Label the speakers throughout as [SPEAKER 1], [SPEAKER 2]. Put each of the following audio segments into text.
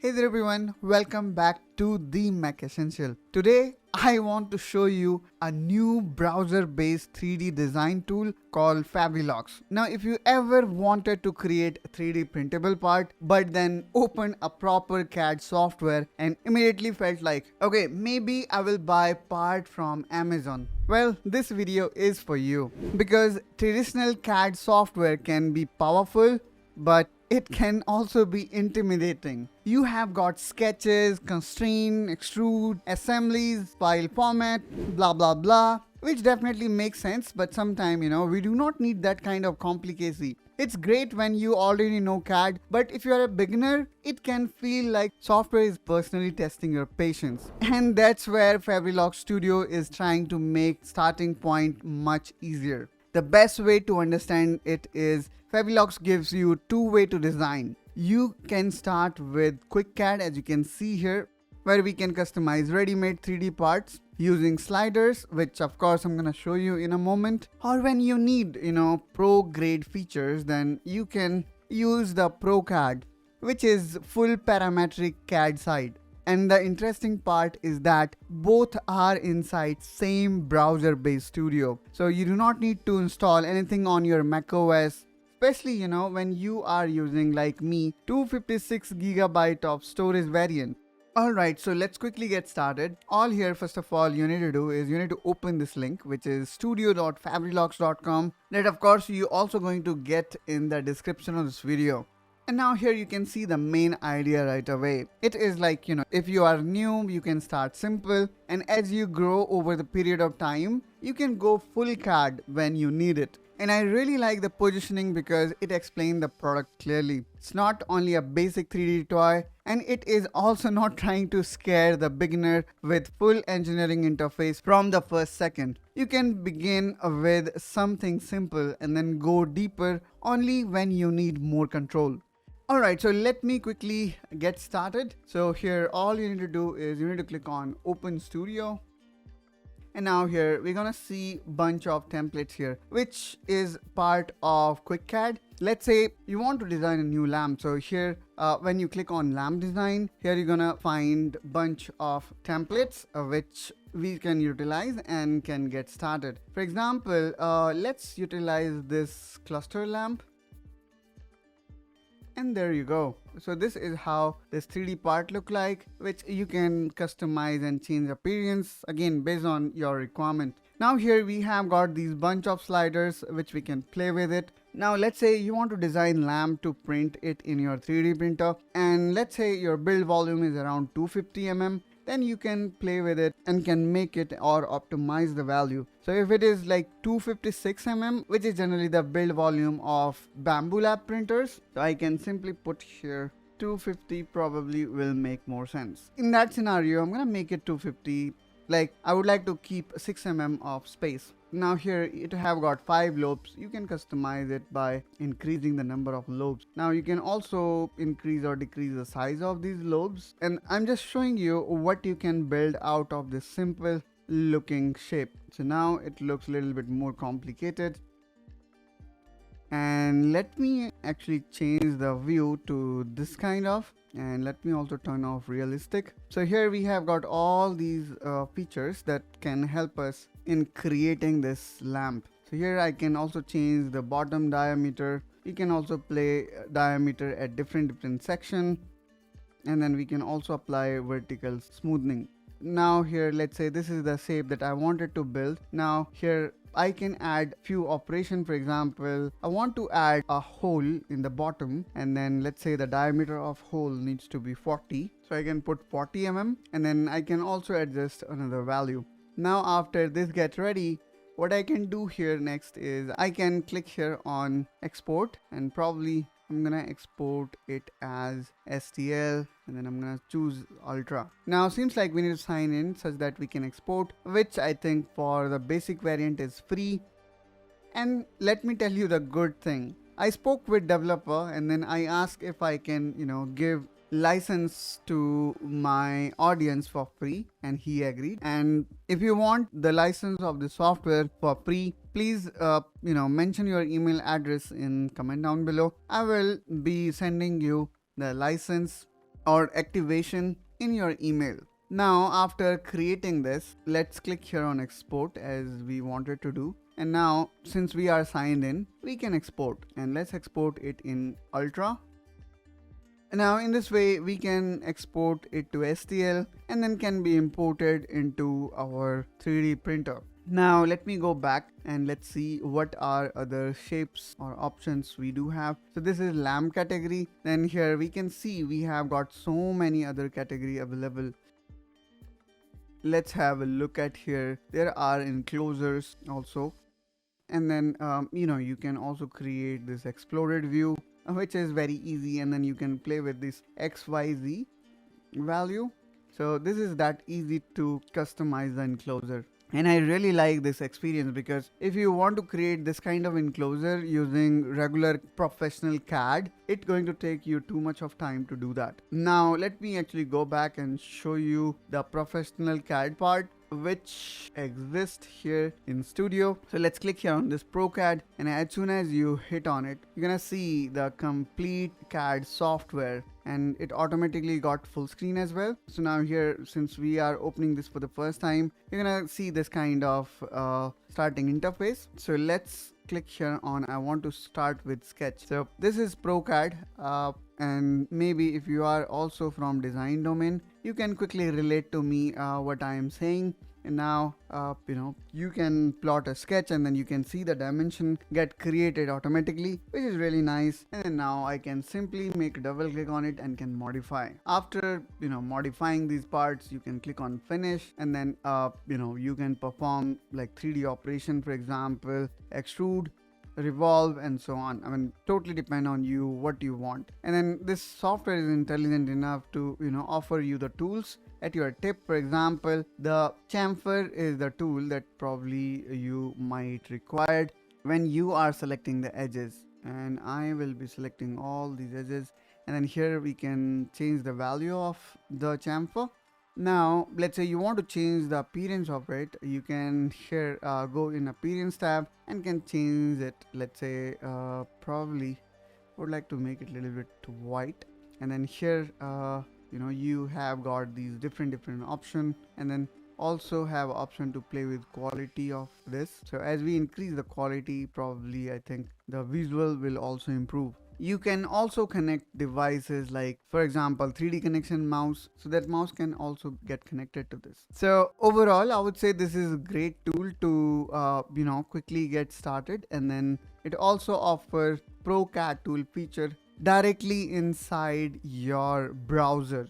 [SPEAKER 1] Hey there everyone, welcome back to the Mac Essential. Today I want to show you a new browser-based 3D design tool called Fabrilox. Now if you ever wanted to create a 3D printable part but then opened a proper CAD software and immediately felt like, okay, maybe I will buy part from Amazon. Well, this video is for you because traditional CAD software can be powerful, but it can also be intimidating. You have got sketches, constraint, extrude, assemblies, file format, blah blah blah, which definitely makes sense, but sometimes, we do not need that kind of complicacy. It's great when you already know CAD, but if you're a beginner, it can feel like software is personally testing your patience. And that's where Fabrilox Studio is trying to make starting point much easier. The best way to understand it is Fabrilox gives you two ways to design. You can start with QuickCAD, as you can see here, where we can customize ready-made 3D parts using sliders, which of course I'm gonna show you in a moment. Or when you need, pro grade features, then you can use the ProCAD, which is full parametric CAD side. And the interesting part is that both are inside same browser-based studio. So you do not need to install anything on your macOS, especially when you are using, like me, 256GB of storage variant. Alright, so let's quickly get started. All here, first of all, you need to do is you need to open this link, which is studio.fabrilox.com. That of course you also going to get in the description of this video. And now here you can see the main idea right away. It is like, if you are new, you can start simple, and as you grow over the period of time, you can go full CAD when you need it. And I really like the positioning because it explains the product clearly. It's not only a basic 3D toy, and it is also not trying to scare the beginner with full engineering interface from the first second. You can begin with something simple and then go deeper only when you need more control. Alright, so let me quickly get started. So here all you need to do is you need to click on Open Studio. And now here we're gonna see bunch of templates here, which is part of QuickCAD. Let's say you want to design a new lamp. So here when you click on lamp design, here you're gonna find bunch of templates which we can utilize and can get started. For example, let's utilize this cluster lamp. And there you go. So this is how this 3D part look like, which you can customize and change appearance again based on your requirement. Now here we have got these bunch of sliders which we can play with it. Now let's say you want to design lamp to print it in your 3D printer, and let's say your build volume is around 250 mm. Then you can play with it and can make it or optimize the value. So if it is like 256 mm, which is generally the build volume of bamboo lab printers, so I can simply put here 250, probably will make more sense. In that scenario, I'm gonna make it 250. Like I would like to keep 6 mm of space. Now here it have got 5 lobes. You can customize it by increasing the number of lobes. Now you can also increase or decrease the size of these lobes, and I'm just showing you what you can build out of this simple looking shape. So now it looks a little bit more complicated. And let me actually change the view to this kind of, and let me also turn off realistic. So here we have got all these features that can help us in creating this lamp. So here I can also change the bottom diameter. You can also play diameter at different section, and then we can also apply vertical smoothing. Now here let's say this is the shape that I wanted to build. Now here I can add few operation. For example, I want to add a hole in the bottom, and then let's say the diameter of hole needs to be 40. So I can put 40 mm, and then I can also adjust another value. Now after this gets ready, what I can do here next is I can click here on export, and probably I'm gonna export it as STL, and then I'm gonna choose Ultra. Now seems like we need to sign in such that we can export, which I think for the basic variant is free. And let me tell you the good thing. I spoke with developer and then I asked if I can, give license to my audience for free, and he agreed. And if you want the license of the software for free, please mention your email address in comment down below. I will be sending you the license or activation in your email. Now after creating this, let's click here on export as we wanted to do. And now since we are signed in, we can export, and let's export it in Ultra. Now in this way we can export it to STL and then can be imported into our 3D printer. Now let me go back and let's see what are other shapes or options we do have. So this is lamp category. Then here we can see we have got so many other category available. Let's have a look at here. There are enclosures also. And then you can also create this exploded view, which is very easy, and then you can play with this XYZ value. So this is that easy to customize the enclosure. And I really like this experience because if you want to create this kind of enclosure using regular professional CAD, it's going to take you too much of time to do that. Now let me actually go back and show you the professional CAD part, which exists here in Studio. So let's click here on this ProCAD, and as soon as you hit on it, you're gonna see the complete CAD software, and it automatically got full screen as well. So now here, since we are opening this for the first time, you're gonna see this kind of starting interface. So let's click here on I want to start with sketch. So this is ProCAD, and maybe if you are also from design domain, you can quickly relate to me what I am saying. And now you can plot a sketch, and then you can see the dimension get created automatically, which is really nice. And now I can simply make a double click on it and can modify. After modifying these parts, you can click on finish, and then you can perform like 3D operation, for example extrude, revolve, and so on. I mean, totally depend on you what you want. And then this software is intelligent enough to offer you the tools at your tip. For example, the chamfer is the tool that probably you might require when you are selecting the edges, and I will be selecting all these edges. And then here we can change the value of the chamfer. Now let's say you want to change the appearance of it, you can here go in appearance tab and can change it. Let's say probably would like to make it a little bit white, and then here you have got these different option, and then also have option to play with quality of this. So as we increase the quality, probably I think the visual will also improve. You can also connect devices like, for example, 3D connection mouse, so that mouse can also get connected to this. So overall, I would say this is a great tool to quickly get started. And then it also offers ProCAD tool feature directly inside your browser.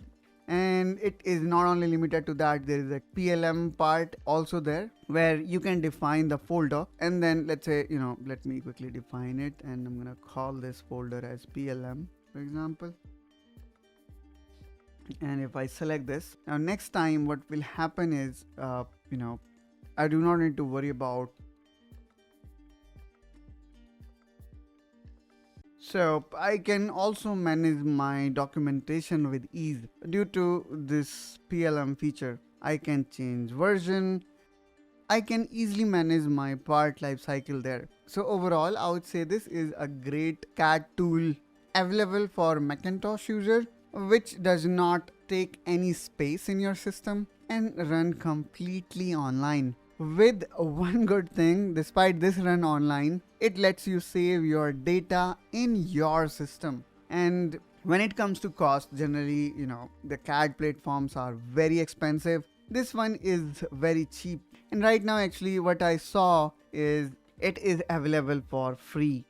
[SPEAKER 1] And it is not only limited to that, there is a PLM part also there where you can define the folder. And then let's say, let me quickly define it, and I'm gonna call this folder as PLM, for example. And if I select this, now next time what will happen is, I do not need to worry about. So I can also manage my documentation with ease due to this PLM feature. I can change version. I can easily manage my part life cycle there. So overall, I would say this is a great CAD tool available for Macintosh user, which does not take any space in your system and run completely online. With one good thing, despite this run online, it lets you save your data in your system. And when it comes to cost, generally, the CAD platforms are very expensive. This one is very cheap. And right now, actually, what I saw is it is available for free.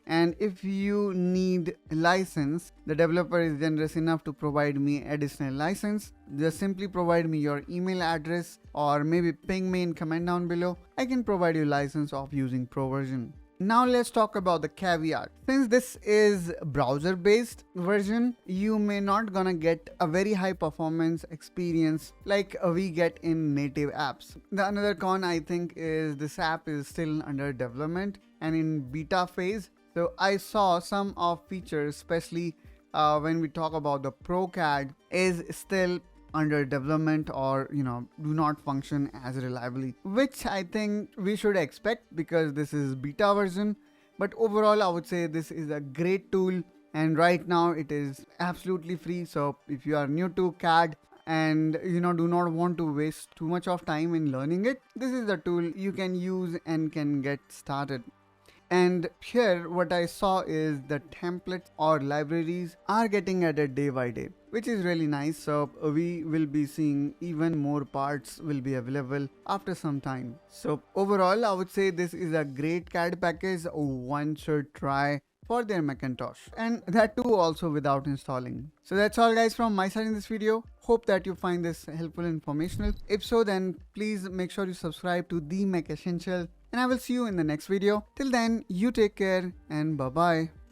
[SPEAKER 1] And if you need a license, the developer is generous enough to provide me additional license. Just simply provide me your email address, or maybe ping me in comment down below. I can provide you license of using Pro version. Now let's talk about the caveat. Since this is browser based version, you may not gonna get a very high performance experience like we get in native apps. The another con I think is this app is still under development and in beta phase. So I saw some of features, especially when we talk about the ProCAD, is still under development or do not function as reliably, which I think we should expect because this is beta version. But overall, I would say this is a great tool and right now it is absolutely free. So if you are new to CAD and do not want to waste too much of time in learning it, this is the tool you can use and can get started. And here what I saw is the templates or libraries are getting added day by day, which is really nice. So we will be seeing even more parts will be available after some time. So overall, I would say this is a great CAD package one should try for their Macintosh, and that too also without installing. So that's all guys from my side in this video. Hope that you find this helpful and informational. If so, then please make sure you subscribe to the Mac Essential, and I will see you in the next video. Till then, you take care and bye bye.